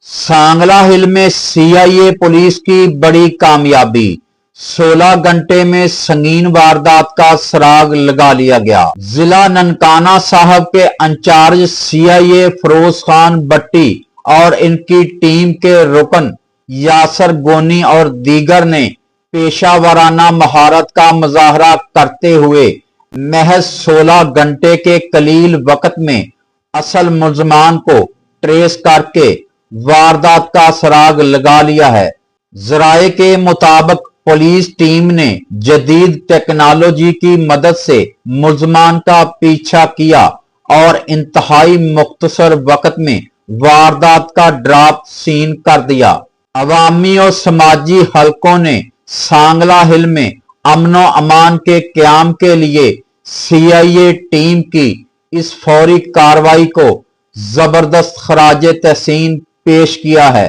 सांगला हिल में CIA police की बड़ी कामयाबी। 16 घंटे में संगीन वारदात का सुराग लगा लिया गया। जिला ननकाना साहब के इंचार्ज सीआईए फिरोज खान भट्टी और इनकी टीम के रुकन यासर गोनी और दीगर ने पेशा वाराना महारत का मुजाहरा करते हुए महज 16 घंटे के कलील वक्त में असल मुलजमान को ट्रेस करके वारदात का सुराग लगा लिया है। जराये के मुताबिक पुलिस टीम ने जदीद टेक्नोलॉजी की मदद से मुलजमान का पीछा किया और इंतहाई मुख्तसर वक्त में वारदात का ड्रॉप सीन कर दिया। अवामी और समाजी हलकों ने सांगला हिल में अमनो अमान के क्याम के लिए सीआईए टीम की इस फौरी कार्रवाई को जबरदस्त खराजे तहसीन पेश किया है।